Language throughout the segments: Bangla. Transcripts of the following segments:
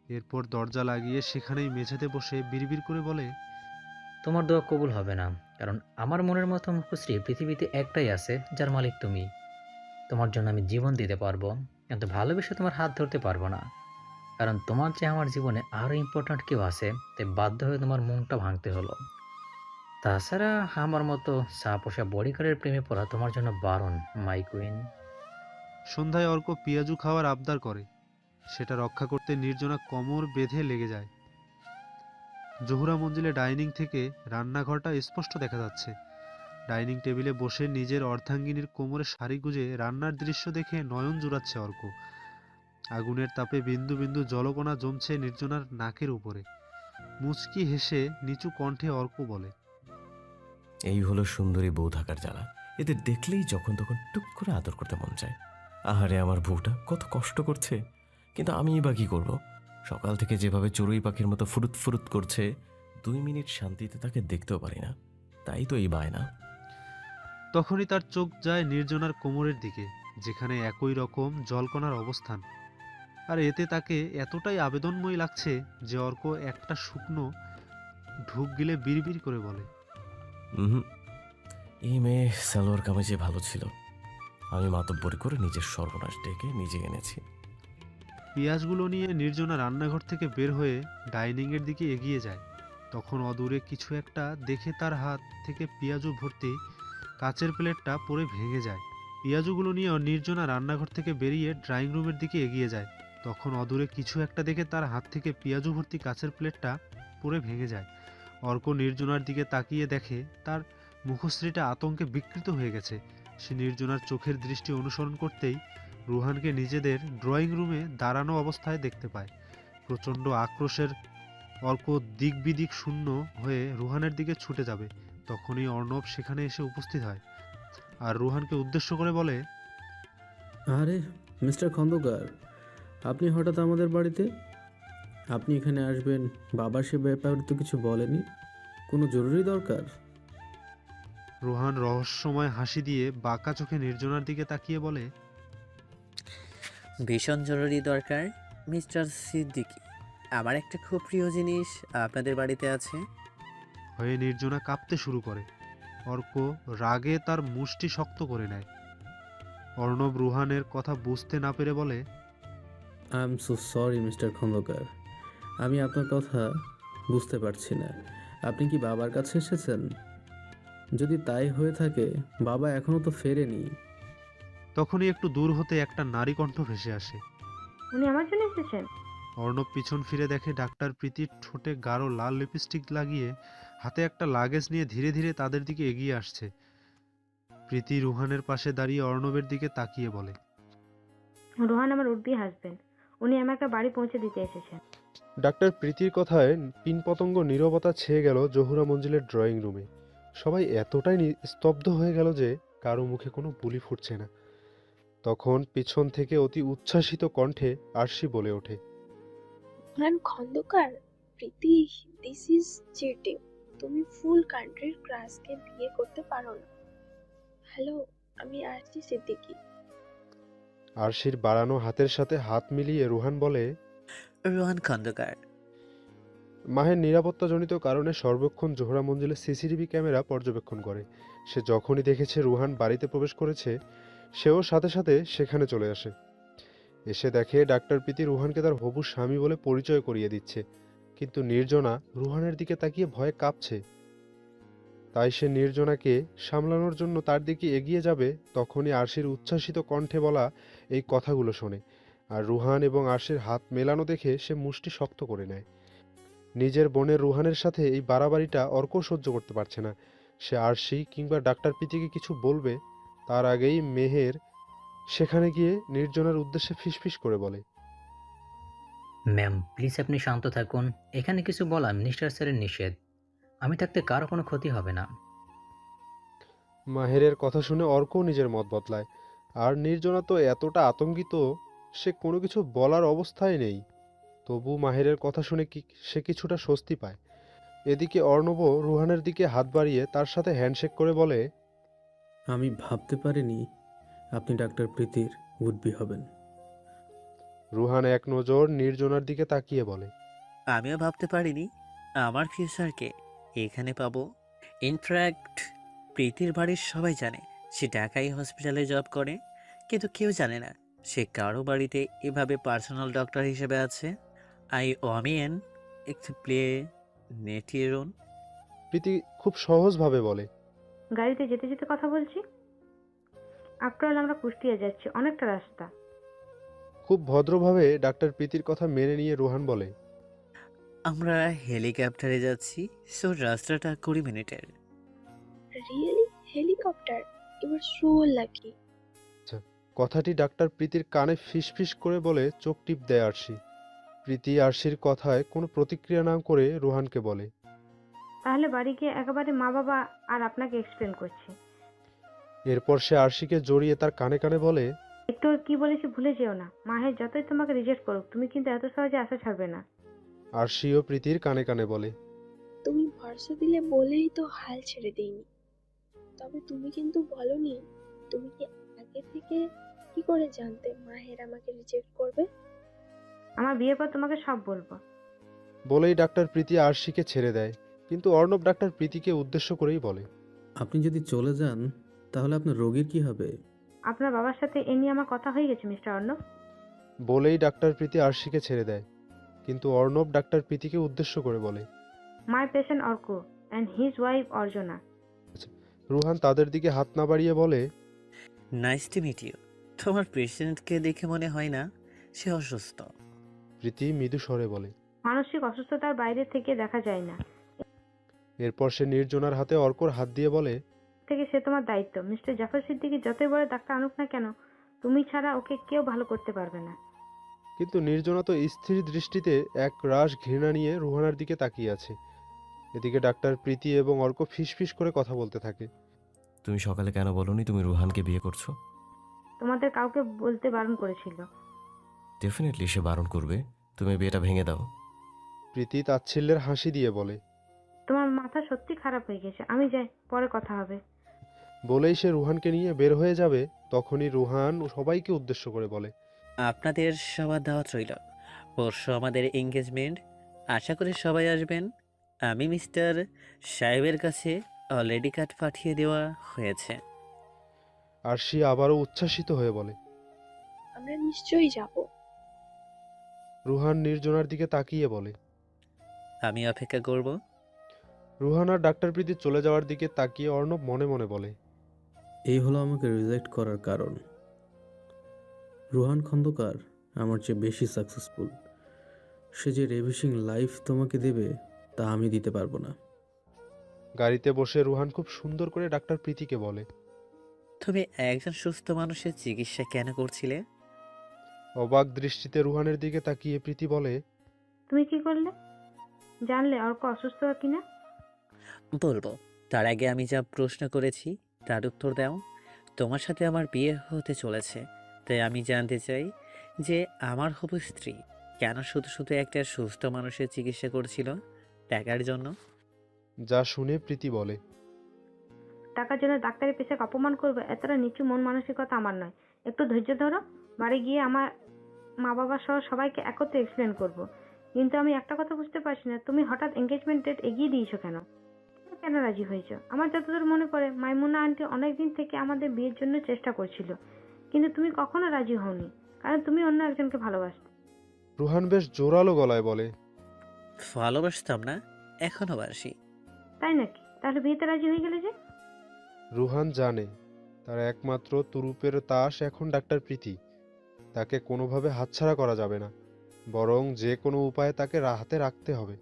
এরপর দরজা লাগিয়ে সেখানেই মেঝেতে বসে বিড়বিড় করে বলে, তোমার দোয়া কবুল হবে না, কারণ আমার মনের মতো মুখশ্রী পৃথিবীতে একটাই আছে, যার মালিক তুমি। তোমার জন্য আমি জীবন দিতে পারবো, কিন্তু ভালোবেসে তোমার হাত ধরতে পারবো না, কারণ তোমার চেয়ে আমার জীবনে আরও ইম্পর্ট্যান্ট কেউ আছে, তাই বাধ্য হয়ে তোমার মনটা ভাঙতে হলো। তাছাড়া আমার মতো চা-পোষা বডিগার্ডের প্রেমে পড়া তোমার জন্য বারণ, মাই কুইন। সন্ধ্যায় অর্ক পেঁয়াজু খাওয়ার আবদার করে। সেটা রক্ষা করতে নির্জনা কোমর বেঁধে লেগে যায়। জহুরা মঞ্জিলে ডাইনিং থেকে রান্নাঘরটা স্পষ্ট দেখা যাচ্ছে। ডাইনিং টেবিলে বসে নিজের অর্ধাঙ্গিনীর কোমরে শাড়ি গুজে রান্নার দৃশ্য দেখে নয়ন জুড়াচ্ছে অর্ক। আগুনের তাপে বিন্দু বিন্দু জলকণা জমছে নির্জনার নাকের উপরে। মুচকি হেসে নিচু কণ্ঠে অর্ক বলে, এই হলো সুন্দরী বউ থাকার জ্বালা। এদের দেখলেই যখন তখন টুক করে আদর করতে মন চায়। আহারে, আমার বউটা কত কষ্ট করছে, কিন্তু আমিই বা কি করবো? সকাল থেকে যেভাবে চড়ুই পাখির মতো ফুরুত ফুরুত করছে, 2 মিনিট শান্তিতে তাকে দেখতেও পারি না। তাই তো এই বায়না। তখনই তার চোখ যায় নির্জনার কোমরের দিকে, যেখানে একই রকম জলকণার অবস্থান। আর এতে তাকে এতটাই আবেদনময়ী লাগছে যে অর্ক একটা শুকনো ঢুক গিলে বিড়বিড় করে বলে, হুম, এই মেয়ে সালোয়ার কামিজে ভালো ছিল। আমি মাতব্বরি করে নিজের সর্বনাশ ডেকে নিজে এনেছি। পেঁয়াজগুলো নিয়ে নির্জনা রান্নাঘর থেকে বের হয়ে ডাইনিংয়ের দিকে এগিয়ে যায়। তখন অদূরে কিছু একটা দেখে তার হাত থেকে পেঁয়াজু ভর্তি কাচের প্লেটটা পড়ে ভেঙে যায়। পেঁয়াজুগুলো নিয়ে নির্জনা রান্নাঘর থেকে বেরিয়ে ড্রয়িং রুমের দিকে এগিয়ে যায়। তখন অদূরে কিছু একটা দেখে তার হাত থেকে পেঁয়াজু ভর্তি কাচের প্লেটটা পড়ে ভেঙে যায়। অর্ক নির্জনার দিকে তাকিয়ে দেখে তার মুখশ্রীটা আতঙ্কে বিকৃত হয়ে গেছে। সে নির্জনার চোখের দৃষ্টি অনুসরণ করতেই রুহানকে নিজেদের ড্রয়িং রুমে দাঁড়ানো অবস্থায় দেখতে পায়। প্রচণ্ড আক্রোশের অর্ক দিক বিদিক শূন্য হয়ে রুহানের দিকে ছুটে যাবে। তখনই অর্ণব সেখানে এসে উপস্থিত হয় আর রুহানকে উদ্দেশ্য করে বলে, আরে মিস্টার খন্দকার, আপনি হঠাৎ আমাদের বাড়িতে? আপনি এখানে আসবেন, বাবা সে ব্যাপারে তো কিছু বলেনি। কোনো জরুরি দরকার? রুহান রহস্যময় হাসি দিয়ে বাঁকা চোখে নির্জনার দিকে তাকিয়ে বলে, ভীষণ জরুরি দরকার মিস্টার সিদ্দিকী। আমার একটা খুব প্রিয় জিনিস আপনাদের বাড়িতে আছে। হয়ে নির্জনা কাঁপতে শুরু করে। অর্ক রাগে তার মুষ্টি শক্ত করে নেয়। অর্ণব রুহানের কথা বুঝতে না পেরে বলে, I am so sorry mister Khandakar, আমি আপনার কথা বুঝতে পারছি না। আপনি কি বাবার কাছে এসেছেন? যদি তাই হয়ে থাকে, বাবা এখনও তো ফেরেনি। তখনই একটু দূর হতে একটা নারী কণ্ঠ ভেসে আসে। উনি আমার জন্য এসেছেন? অর্ণব পিছন ফিরে দেখে ডাক্তার প্রীতির ঠোঁটে গাঢ় লাল লিপস্টিক লাগিয়ে হাতে একটা লাগেজ নিয়ে ধীরে ধীরে তাদের দিকে এগিয়ে আসছে। প্রীতি রুহানের পাশে দাঁড়িয়ে অর্ণবের দিকে তাকিয়ে বলে, রোহান আমার উর্দি হাসবেন্ড। উনি আমাকে বাড়ি পৌঁছে দিতে এসেছেন। ডাক্তার প্রীতির কথায় পিনপতঙ্গ নীরবতা ছেয়ে গেল জহুরা মঞ্জিলের ড্রয়িং রুমে। সবাই এতটাই স্তব্ধ হয়ে গেল যে কারো মুখে কোনো বুলি ফুটছে না। তখন পিছন থেকে অতি উচ্ছ্বাসিত কণ্ঠে আরশি বলে ওঠে, রোহান খন্দকার, প্রীতি, দিস ইজ চিটিং। তুমি ফুল কান্ট্রির ক্রাশকে বিয়ে করতে পারো না। হ্যালো, আমি আরতি সিদ্দিকী। আরশির বাড়ানো হাতের সাথে হাত মিলিয়ে রুহান বলে, রোহান খন্দকার। মাহের নিরাপত্তাজনিত কারণে সর্বক্ষণ জোহরা মঞ্জিলে সিসিটিভি ক্যামেরা পর্যবেক্ষণ করে। সে যখনই দেখেছে রুহান বাড়িতে প্রবেশ করেছে, সেও সাথে সাথে সেখানে চলে আসে। এসে দেখে ডাক্তার প্রীতি রুহানকে তার হবু স্বামী বলে পরিচয় করিয়ে দিচ্ছে। কিন্তু নির্জনা রুহানের দিকে তাকিয়ে ভয়ে কাঁপছে। তাই সে নির্জনাকে সামলানোর জন্য তার দিকে এগিয়ে যাবে, তখনই আরশির উচ্ছ্বাসিত কণ্ঠে বলা এই কথাগুলো শোনে। আর রুহান এবং আরশির হাত মেলানো দেখে সে মুষ্টি শক্ত করে নেয়। নিজের বোনের রুহানের সাথে এই বাড়াবাড়িটা অর্ক সহ্য করতে পারছে না। সে আরশি কিংবা ডাক্তার প্রীতিকে কিছু বলবে তার আগেই মেহের সেখানে গিয়ে নির্জনার উদ্দেশ্যে ফিসফিস করে বলে, ম্যাম প্লিজ আপনি শান্ত থাকুন, এখানে কিছু বলা মিনিস্টার স্যারের নিষেধ। আমি থাকতে কারো কোনো ক্ষতি হবে না। মাহেরের কথা শুনে অর্কও নিজের মত বদলায়। আর নির্জনা তো এতটা আতঙ্কিত, সে কোনো কিছু বলার অবস্থায় নেই। তবু মাহেরের কথা শুনে সে কিছুটা স্বস্তি পায়। এদিকে অর্ণব রুহানের দিকে হাত বাড়িয়ে তার সাথে হ্যান্ডশেক করে বলে, আমি ভাবতে পারিনি আপনি ডাক্তার প্রীতির উড বি হবেন। রুহান এক নজর নির্জনার দিকে তাকিয়ে বলে, আমিও ভাবতে পারিনি আমার ফিউচারকে এখানে পাবো। ইনফ্যাক্ট প্রীতির বাড়ির সবাই জানে সে ঢাকাই হসপিটালে জব করে, কিন্তু কেউ জানে না সে কারো বাড়িতে এভাবে পার্সোনাল ডক্টর হিসেবে আছে। আই ওমিয়েন একটু প্লে নেটিরন। প্রীতি খুব সহজভাবে বলে, গাড়িতে যেতে যেতে কথা বলছি। আফটার আমরা কুষ্টিয়া যাচ্ছি, অনেকটা রাস্তা। খুব ভদ্রভাবে ডাক্তার প্রীতির কথা মেনে নিয়ে রুহান বলে, আমরা হেলিকপ্টারে যাচ্ছি, সো রাস্তাটা 20 মিনিটের। Really? Helicopter? You are so lucky. কথাটি ডাক্তার প্রীতির কানে ফিসফিস করে বলে চোখ টিপ দেয় আরশি। প্রীতি আরশির কথায় কোনো প্রতিক্রিয়া না করে রুহানকে বলে, তাহলে বাড়ি গিয়ে একেবারে মা বাবা আর আপনাকে এক্সপ্লেন করছি। এরপর সে আরশিকে জড়িয়ে তার কানে কানে বলে, একটু কি বলেছি ভুলে যেও না। মাহের যতই তোমাকে রিজেক্ট করুক, তুমি কিন্তু এত সহজে আশা ছাড়বে না। আরশিও প্রীতির কানে কানে বলে, তুমি ভরসা দিলে বলেই তো হাল ছেড়ে দিইনি। তবে তুমি কিন্তু বলনি, তুমি কি আগে থেকে কি করে জানতে মাহের আমাকে রিজেক্ট করবে? আমার বিয়ের পর তোমাকে সব বলবো। বলেই ডাক্তার প্রীতি আরশিকে ছেড়ে দেয়। কিন্তু অর্ণব ডাক্তার প্রীতিকে উদ্দেশ্য করেই বলে, আপনি যদি চলে যান তাহলে আপনার রোগীর কি হবে? আপনার বাবার সাথে এ নিয়ে আমার কথা হয়ে গেছে মিস্টার অর্ণব। বলেই ডাক্তার প্রীতি আরশিকে ছেড়ে দেয়। কিন্তু অর্ণব ডাক্তার প্রীতিকে উদ্দেশ্য করে বলে, my patient Arka and his wife Arjana. Ruhan তাদের দিকে হাত না বাড়িয়ে বলে, নাইস টু মিট ইউ। তোমার পেশেন্টকে দেখে মনে হয় না সে অসুস্থ। প্রীতি মৃদু স্বরে বলে। মানসিক অসুস্থতার বাইরে থেকে দেখা যায় না। এরপর সে নির্জনার হাতে অর্কর হাত দিয়ে বলে, থেকে সে তোমার দায়িত্ব। মিস্টার জাফর সিদ্দিকী যতই বড় ডাক্তার আনুক না কেন, তুমি ছাড়া ওকে কেউ ভালো করতে পারবে না। কিন্তু নির্জনা তো স্থির দৃষ্টিতে এক রাশ ঘৃণা নিয়ে রুহানার দিকে তাকিয়ে আছে। এদিকে ডাক্তার প্রীতি এবং অর্ক ফিসফিস করে কথা বলতে থাকে। তুমি সকালে কেন বলনি তুমি রুহানকে বিয়ে করছো? তোমাদের কাউকে বলতে বারণ করেছিল। ডেফিনেটলি সে বারণ করবে। তুমি বিয়েটা ভেঙে দাও। প্রীতি তাচ্ছিল্যের হাসি দিয়ে বলে। তোমার মাথা সত্যি খারাপ হয়ে গেছে, আমি যাই, পরে কথা হবে। বলেই সে রুহানকে নিয়ে বের হয়ে যাবে। তখনই রুহান সবাইকে উদ্দেশ্য করে বলে, আপনাদের সবার দাওয়াত রইল। পরশু আমাদের এঙ্গেজমেন্ট, আশা করি সবাই আসবেন। আমি মিস্টার সাহেবের কাছে অলরেডি কার্ড পাঠিয়ে দেওয়া হয়েছে। আরশি আবারও উচ্ছ্বাসিত হয়ে বলে। আমরা নিশ্চয়ই যাব। রুহান নির্জনার দিকে তাকিয়ে বলে। আমি অপেক্ষা করব। রুহান আর ডাক্তার প্রীতি চলে যাওয়ার দিকে তাকিয়ে অর্ণব মনে মনে বলে, এই হলো আমাকে রিজেক্ট করার কারণ। রুহান খন্দকার আমার চেয়ে বেশি সাকসেসফুল। সে যে রেভিশিং লাইফ তোমাকে দেবে তা আমি দিতে পারবো না। গাড়িতে বসে রুহান খুব সুন্দর করে ডাক্তার প্রীতিকে বলে, তুমি একজন সুস্থ মানুষের চিকিৎসা কেন করছিলে? অবাক দৃষ্টিতে রুহানের দিকে তাকিয়ে প্রীতি বলে, তুমি কি করলে? জানলে অর্ক অসুস্থ কিনা? বলবো, তার আগে আমি যা প্রশ্ন করেছি তার উত্তর দাও। তোমার সাথে আমার বিয়ে হতে চলেছে, তাই আমি জানতে চাই যে আমার হবু স্ত্রী কেন শুধু শুধু একটা সুস্থ মানুষের চিকিৎসা করছিল টাকার জন্য? যা শুনে প্রীতি বলে, টাকার জন্য ডাক্তারি পেশাকে অপমান করবে এতটা নিচু মন মানসিকতা আমার নয়। একটু ধৈর্য ধরো, বাড়ি গিয়ে আমার মা বাবা সহ সবাইকে একত্রে এক্সপ্লেন করব। কিন্তু আমি একটা কথা বুঝতে পারছি না, তুমি হঠাৎ এঙ্গেজমেন্ট ডেট এগিয়ে দিয়েছো কেন? কেন রাজি হয়েছো? আমার যতদূর মনে পড়ে মাইমুনা আন্টি অনেকদিন থেকে আমাদের বিয়ের জন্য চেষ্টা করছিল, কিন্তু তুমি কখনো রাজি হওনি, কারণ তুমি অন্য একজনকে ভালোবাসতে। রুহান বেশ জোরালো গলায় বলে, ভালোবাসতাম না, এখনো বাসি। তাই নাকি? তাহলে বিয়েতে রাজি হয়ে গেলে যে? রুহান জানে তার একমাত্র তুরুপের তাস এখন ডাক্তার প্রীতি। তাকে কোনোভাবে হাতছাড়া করা যাবে না, বরং যে কোনো উপায়ে তাকে হাতে রাখতে হবে।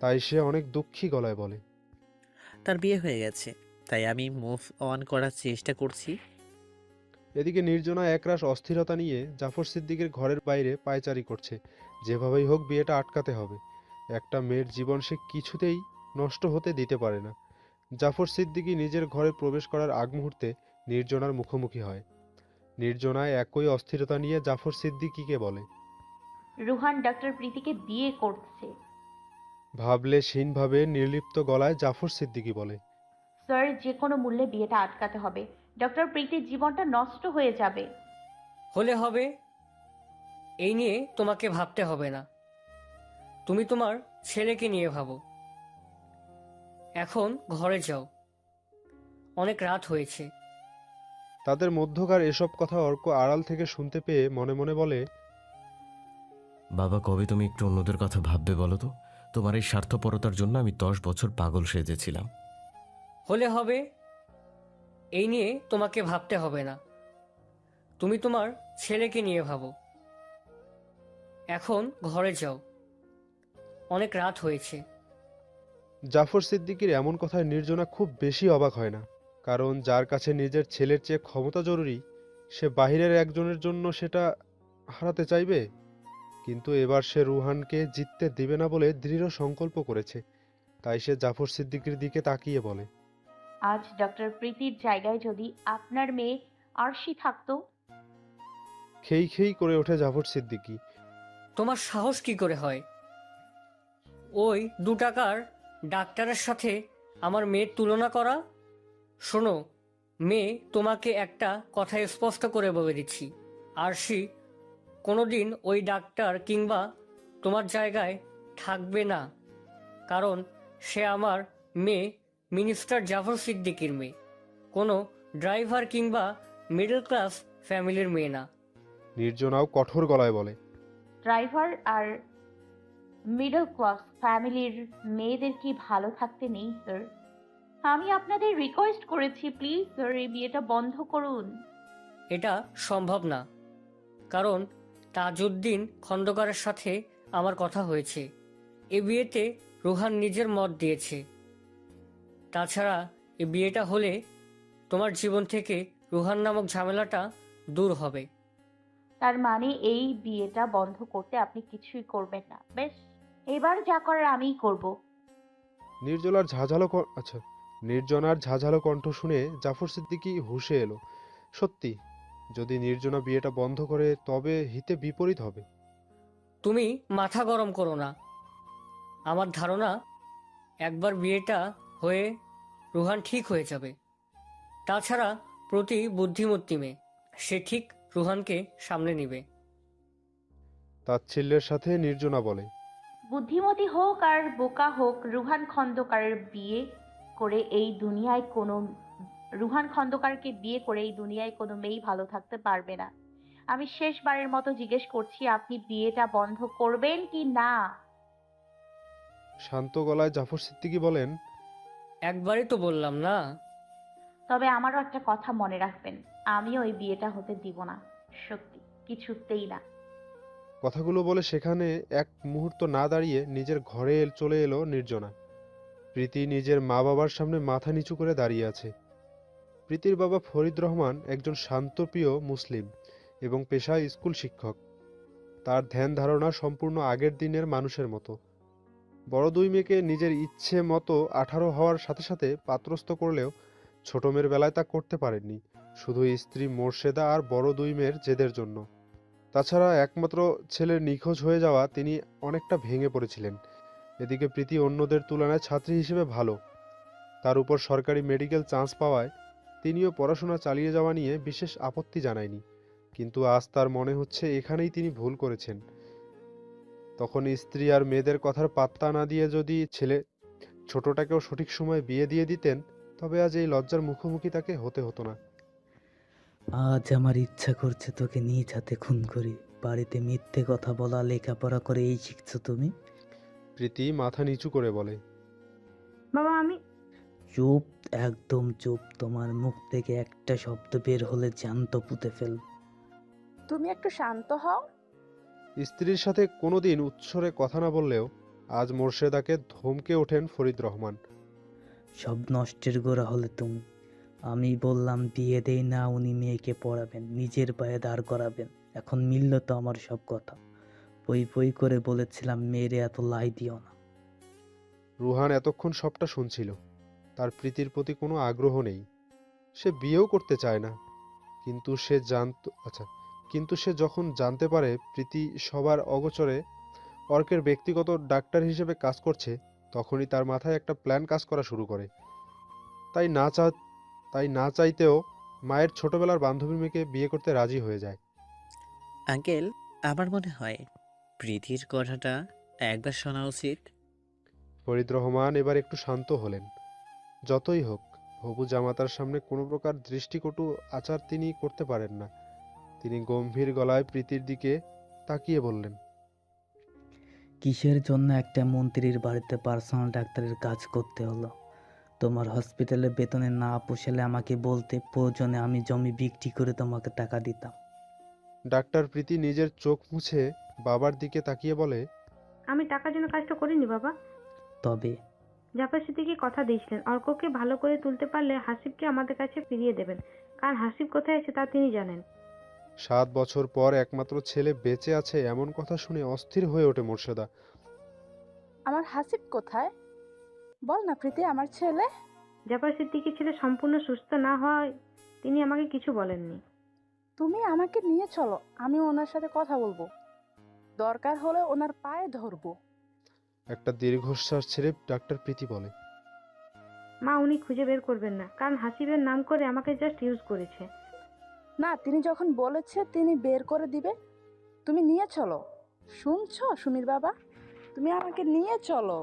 তাই সে অনেক দুঃখী গলায় বলে, তার বিয়ে হয়ে গেছে, তাই আমি মুভ অন করার চেষ্টা করছি। এদিকে নির্জনা একরাশ অস্থিরতা নিয়ে জাফর সিদ্দিকের ঘরের বাইরে পায়চারি করছে। যেভাবেই হোক বিয়েটা আটকাতে হবে। একটা মেয়ের জীবন সে কিছুতেই নষ্ট হতে দিতে পারে না। জাফর সিদ্দিকী নিজের ঘরে প্রবেশ করার আগ মুহূর্তে নির্জনার মুখোমুখি হয়। নির্জনায় একই অস্থিরতা নিয়ে জাফর সিদ্দিকীকে বলে, রুহান ডক্টর প্রীতিকে বিয়ে করছে। ভাবলে হীনভাবে নির্লিপ্ত গলায় জাফর সিদ্দিকী বলে, স্যার, যে কোনো মূল্যে বিয়েটা আটকাতে হবে। ডক্টর প্রীতির জীবনটা নষ্ট হয়ে যাবে। হলে হবে, এই নিয়ে তোমাকে ভাবতে হবে না। তুমি তোমার ছেলেকে নিয়ে ভাবো। এখন ঘরে যাও, অনেক রাত হয়েছে। তাদের মধ্যকার এসব কথা অর্ক আড়াল থেকে শুনতে পেয়ে মনে মনে বলে, বাবা, কবে তুমি একটু অন্যদের কথা ভাববে বলো তো? তোমার এই স্বার্থপরতার জন্য আমি 10 বছর পাগল সেজেছিলাম। হলে হবে, এই নিয়ে তোমাকে ভাবতে হবে না। তুমি তোমার ছেলেকে নিয়ে ভাবো। এখন ঘরে যাও, অনেক রাত হয়েছে। জাফর সিদ্দিকীর এমন কথায় নির্জনা খুব বেশি অবাক হয় না, কারণ যার কাছে নিজের ছেলের চেয়ে ক্ষমতা জরুরি, সে বাহিরের একজনের জন্য সেটা হারাতে চাইবে। কিন্তু এবার সে রুহানকে জিততে দিবে না বলে দৃঢ় সংকল্প করেছে। তাই সে জাফর সিদ্দিকীর দিকে তাকিয়ে বলে, আজ ডক্টর প্রীতির জায়গায় যদি আপনার মেয়ে আরশি থাকতো। খেই খেই করে ওঠে জাফর সিদ্দিকী। তোমার সাহস কি করে হয় ওই 2 টাকার ডাক্তারের সাথে আমার মেয়ের তুলনা করা? শোনো মেয়ে, তোমাকে একটা কথা স্পষ্ট করে বলে দিচ্ছি, আরশি কোনোদিন ওই ডাক্তার কিংবা তোমার জায়গায় থাকবে না। কারণ সে আমার মেয়ে, মিনিস্টার জাফর সিদ্দিকীর মেয়ে, কোনো ড্রাইভার কিংবা মিডল ক্লাস ফ্যামিলির মেয়ে না। নির্জনাও কঠোর গলায় বলে, ড্রাইভার আর মিডল ক্লাস ফ্যামিলির মেয়েদের কি ভালো থাকতে নেই স্যার? আমি আপনাদের রিকোয়েস্ট করেছি, প্লিজ স্যার এই বিয়েটা বন্ধ করুন। এটা সম্ভব না, কারণ তাজউদ্দিন খন্দকারের সাথে আমার কথা হয়েছে। এ বিয়েতে রুহান নিজের মত দিয়েছে। তাছাড়া এ বিয়েটা হলে তোমার জীবন থেকে রুহান নামক ঝামেলাটা দূর হবে। তার মানে এই বিয়েটা বন্ধ করতে আপনি কিছুই করবেন না? বেশ, এবার যা করার আমিই করব। নির্জনার ঝাঝালো কণ্ঠ শুনে জাফর সিদ্দিকী হুঁশে এলো। সত্যি, যদি নির্জনা বিয়েটা বন্ধ করে তবে হিতে বিপরীত হবে। তুমি মাথা গরম করো না। আমার ধারণা একবার বিয়েটা হয়ে রুহান ঠিক হয়ে যাবে। তাছাড়া প্রতি বুদ্ধিমতী মেয়ে, সে ঠিক রুহানকে সামলে নিবে। তাচ্ছিল্যের সাথে নির্জনা বলে, বুদ্ধিমতী হোক আর বোকা হোক, রুহান খন্দকারকে বিয়ে করে এই দুনিয়ায় কোনো মেয়েই ভালো থাকতে পারবে না। আমি শেষবারের মতো জিজ্ঞেস করছি, আপনি বিয়েটা বন্ধ করবেন কি না? শান্ত গলায় জাফর সিদ্দিকী বলেন, একবারই তো বললাম না। তবে আমারও একটা কথা মনে রাখবেন, আমিও এই বিয়েটা হতে দিব না, সত্যি কিছুতেই না। কথাগুলো বলে সেখানে এক মুহূর্ত না দাঁড়িয়ে নিজের ঘরে চলে এলো নির্জনা। প্রীতি নিজের মা বাবার সামনে মাথা নিচু করে দাঁড়িয়ে আছে। প্রীতির বাবা ফরিদ রহমান একজন শান্তপ্রিয় মুসলিম এবং পেশায় স্কুল শিক্ষক। তার ধ্যান ধারণা সম্পূর্ণ আগের দিনের মানুষের মতো। বড় দুই মেয়েকে নিজের ইচ্ছে মতো 18 হওয়ার সাথে সাথে পাত্রস্থ করলেও ছোট মেয়ের বেলায় তা করতে পারেননি, শুধু স্ত্রী মোর্শেদা আর বড় দুই মেয়ের জেদের জন্য। তাছাড়া একমাত্র ছেলের নিখোঁজ হয়ে যাওয়া তিনি অনেকটা ভেঙে পড়েছিলেন। এদিকে প্রীতি অন্যদের তুলনায় ছাত্রী হিসেবে ভালো, তার উপর সরকারি মেডিকেল চান্স পাওয়ায় তিনিও পড়াশোনা চালিয়ে যাওয়া নিয়ে বিশেষ আপত্তি জানায়নি। কিন্তু আজ তার মনে হচ্ছে এখানেই তিনি ভুল করেছেন। তখন স্ত্রী আর মেয়েদের কথার পাত্তা না দিয়ে যদি ছেলে ছোটটাকেও সঠিক সময়ে বিয়ে দিয়ে দিতেন, তবে আজ এই লজ্জার মুখোমুখি তাকে হতে হতো না। আজ আমার ইচ্ছা করছে তোকে নিজ হাতে খুন করি। বাড়িতে মিথ্যে কথা বলা, লেখাপড়া করে এই শিখছো তুমি? প্রীতি মাথা নিচু করে বলে, বাবা আমি চুপ, একদম চুপ। তোমার মুখ থেকে একটা শব্দ বের হলে জ্যান্ত পুঁতে ফেলব। তুমি একটু শান্ত হও। স্ত্রীর সাথে কোনোদিন উচ্চস্বরে কথা না বললেও আজ মোর্শেদাকে ধমকে ওঠেন ফরিদ রহমান। সব নষ্টের গোড়া হলে তুমি। আমি বললাম বিয়ে দেই না, উনি মেয়েকে পড়াবেন, নিজের পায়ে দাঁড় করাবেন। এখন মিলল তো আমার সব কথা। পই পই করে বলেছিলাম মেয়েরে এত লাই দিও না। রুহান এতক্ষণ সবটা শুনছিল। তার প্রীতির প্রতি কোনো আগ্রহ নেই, সে বিয়েও করতে চায় না। কিন্তু সে যখন জানতে পারে প্রীতি সবার অগোচরে অর্কের ব্যক্তিগত ডাক্তার হিসেবে কাজ করছে, তখনই তার মাথায় একটা প্ল্যান কাজ করা শুরু করে। তাই না চাইতেও মায়ের ছোটবেলার বান্ধবী মেয়েকে বিয়ে করতে রাজি হয়ে যায়। আঙ্কেল, আমার মনে হয় প্রীতির কথাটা একবার শোনা উচিত। ফরিদ রহমান এবার একটু শান্ত হলেন। যতই হোক, হবু জামাতার সামনে কোনো প্রকার দৃষ্টিকটু আচার তিনি করতে পারেন না। তিনি গম্ভীর গলায় প্রীতির দিকে তাকিয়ে বললেন, কিসের জন্য একটা মন্ত্রীর বাড়িতে পার্সোনাল ডাক্তারের কাজ করতে হলো? তোমার হসপিটালে বেতনে না পোষালে আমাকে বলতে, প্রয়োজনে আমি জমি বিক্রি করে তোমাকে টাকা দিতাম। ডাক্তার প্রীতি নিজের চোখ মুছে বাবার দিকে তাকিয়ে বলে, আমি টাকার জন্য কাজটা করিনি বাবা। তবে জাফর সিদ্দিকী কথা দিয়েছিলেন অর্ককে ভালো করে তুলতে পারলে হাসিবকে আমাদের কাছে ফিরিয়ে দেবেন। কারণ হাসিব কোথায় আছে তা তিনি জানেন। 7 বছর পর একমাত্র ছেলে বেঁচে আছে এমন কথা শুনে অস্থির হয়ে ওঠে মোর্শেদা। আমার হাসিব কোথায়? বল না প্রীতি, আমার ছেলে। জাফর সিদ্দিকী ছেলে সম্পূর্ণ সুস্থ না হয় তিনি আমাকে কিছু বলেননি। তুমি আমাকে নিয়ে চলো, আমি ওনার সাথে কথা বলবো, দরকার হলে ওনার পায়ে ধরবো। একটা দীর্ঘশ্বাস ছেড়ে ডাক্তার প্রীতি বলে, মা, উনি খুঁজে বের করবেন না, কারণ হাসিবের নাম করে আমাকে জাস্ট ইউজ করেছে। না, তিনি যখন বলেছে তিনি বের করে দিবে। তুমি নিয়ে চলো। শুনছো সুমির বাবা, তুমি আমাকে নিয়ে চলো।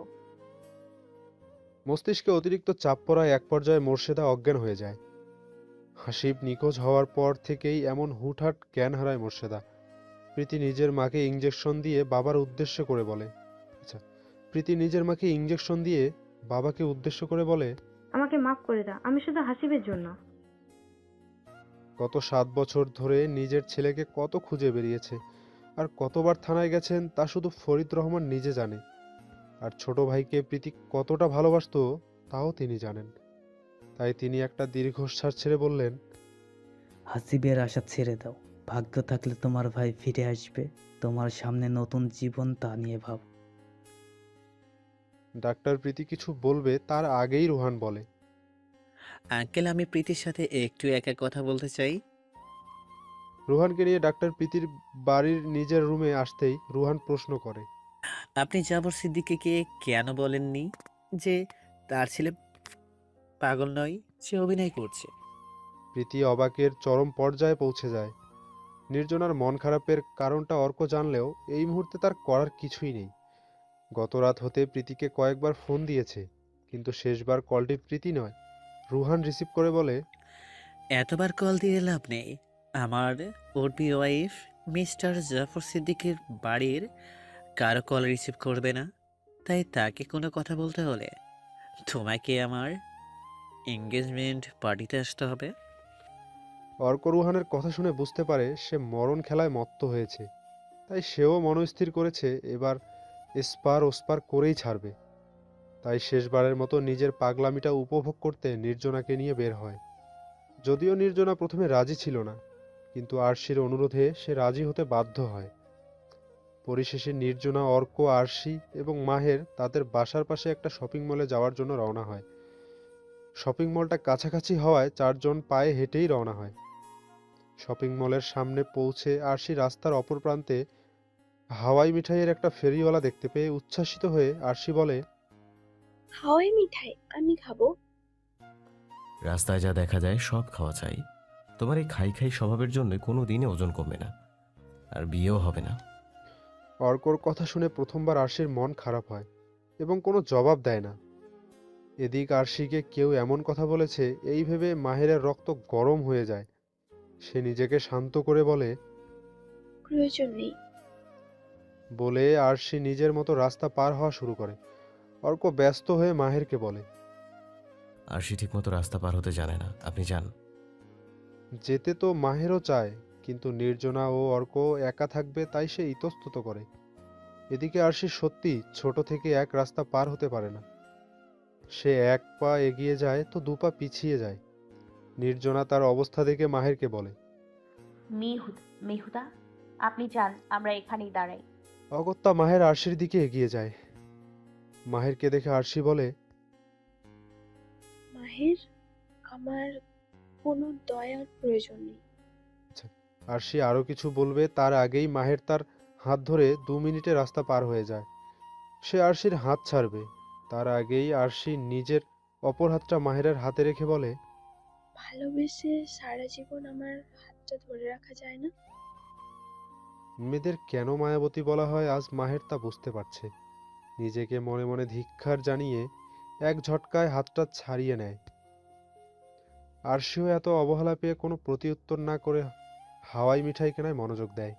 মস্তিষ্কে অতিরিক্ত চাপ পড়ায় এক পর্যায়ে মোর্শেদা অজ্ঞান হয়ে যায়। হাসিব নিখোঁজ হওয়ার পর থেকেই এমন হুটহাট জ্ঞান হারায় মোর্শেদা। প্রীতি নিজের মাকে ইঞ্জেকশন দিয়ে বাবার উদ্দেশ্য করে বলে, প্রীতি নিজের মাকে ইঞ্জেকশন দিয়ে বাবাকে উদ্দেশ্য করে বলে, আমাকে মাফ করে দাও, আমি শুধু হাসিবের জন্য। গত 7 বছর ধরে নিজের ছেলেকে কত খুঁজে বেরিয়েছে, আর কতবার থানায় গেছেন তা শুধু ফরিদ রহমান নিজে জানে। আর ছোট ভাইকে প্রীতি কতটা ভালোবাসতো তাও তিনি জানেন। তাই তিনি একটা দীর্ঘশ্বাস ছেড়ে বললেন, হাসিবের আশা ছেড়ে দাও। ভাগ্য থাকলে তোমার ভাই ফিরে আসবে। তোমার সামনে নতুন জীবন, তা নিয়ে ভাব। ডাক্তার প্রীতি কিছু বলবে তার আগেই রুহান বলে, আঙ্কেল, আমি প্রীতির সাথে একটু একা কথা বলতে চাই। রুহানকে নিয়ে ডাক্তার প্রীতির বাড়ির নিজের রুমে আসতেই রুহান প্রশ্ন করে, আপনি জাফর সিদ্দিকীকে কেন বলেননি যে তার ছেলে পাগল নয়, সে অভিনয় করছে? প্রীতি অবাকের চরম পর্যায়ে পৌঁছে যায়। নির্জনার মন খারাপের কারণটা অর্ক জানলেও এই মুহূর্তে তার করার কিছুই নেই। গত রাত হতে প্রীতিকে কয়েকবার ফোন দিয়েছে, কিন্তু শেষবার কলটি প্রীতি নয়, রুহান রিসিভ করে বলে, এতবার কল দিয়ে লাভ নেই। আমার ওরবি ওয়াইফ মিস্টার জাফর সিদ্দিকের বাড়ির কারো কল রিসিভ করবে না। তাই তাকে কোনো কথা বলতে হলে তোমাকে আমার এঙ্গেজমেন্ট পার্টিতে আসতে হবে। অর্ক রুহানের কথা শুনে বুঝতে পারে সে মরণ খেলায় মত্ত হয়েছে। তাই সেও মনস্থির করেছে এবার এসপার ওসপার করেই ছাড়বে। তাই শেষবারের মতো নিজের পাগলামিটা উপভোগ করতে নির্জনাকে নিয়ে বের হয়। যদিও নির্জনা প্রথমে রাজি ছিল না, কিন্তু আরশির অনুরোধে সে রাজি হতে বাধ্য হয়। পরিশেষে নির্জনা, অর্ক, আরশি এবং মাহের তাদের বাসার পাশে একটা শপিং মলে যাওয়ার জন্য রওনা হয়। শপিং মলটা কাছাকাছি হওয়ায় 4 জন পায়ে হেঁটেই রওনা হয়। শপিং মলের সামনে পৌঁছে আরশি রাস্তার অপর প্রান্তে হাওয়াই মিঠাইয়ের একটা ফেরিওয়ালা দেখতে পেয়ে উচ্ছ্বাসিত হয়ে আরশি বলে, হাওয়াই মিঠাই আমি খাবো। রাস্তায় যা দেখা যায় সব খাওয়া চাই। তোমার এই খাই খাই স্বভাবের জন্য কোনো দিনে ওজন কমবে না, আর বিয়েও হবে না। অর্কর কথা শুনে প্রথমবার আরশির মন খারাপ হয় এবং কোনো জবাব দেয় না। এদিক আরশিকে কেউ এমন কথা বলেছে এই ভেবে মাহেরের রক্ত গরম হয়ে যায়। সে নিজেকে শান্ত করে বলে, প্রয়োজন নেই। বলে আরশি নিজের মতো রাস্তা পার হওয়া শুরু করে। অর্ক ব্যস্ত হয়ে মাহেরকে বলে, আরশি ঠিক মতো রাস্তা পার হতে জানে না, আপনি যান। যেতে তো মাহেরও চায়, কিন্তু নির্জনা ও অর্ক একা থাকবে তাই সে ইতস্তত করে। এদিকে আরশি সত্যি ছোট থেকে এক রাস্তা পার হতে পারে না। সে 1 পা এগিয়ে যায় তো 2 পা পিছিয়ে যায়। নির্জনা তার অবস্থা দেখে মাহেরকে বলে, মেহুদা, আপনি যান, আমরা এখানেই দাঁড়াই। অগত্যা মাহের আরশির দিকে এগিয়ে যায়। মাহেরকে দেখে আরশি বলে, মাহের, আমার কোনো দয়ার প্রয়োজন নেই। আরশি আরো কিছু বলবে তার আগেই মাহের তার হাত ধরে 2 মিনিটে রাস্তা পার হয়ে যায়। সে আরশির হাত ছাড়বে তার আগেই আরশি নিজের অপর হাতটা মাহেরের হাতে রেখে বলে, ভালোবেসে সারা জীবন আমার হাতটা ধরে রাখা যায় না? মেয়েদের কেন মায়াবতী বলা হয় আজ মাহের তা বুঝতে পারছে। নিজেকে মনে মনে ধিক্কার জানিয়ে এক ঝটকায় হাতটা ছাড়িয়ে নেয়। আরশিও এত অবহেলা পেয়ে কোনো প্রতিউত্তর না করে হাওয়াই মিঠাই কেনায় মনোযোগ দেয়।